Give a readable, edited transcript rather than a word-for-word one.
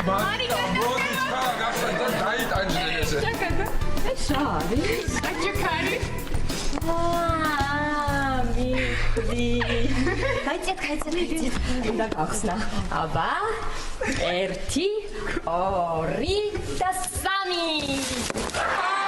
მარიკა მოდი ხა გახსნა და დაიტანჯდნენ ესე ეს არის აჭკარი გაიწეთ და გახსნა აბა 1 2 და 3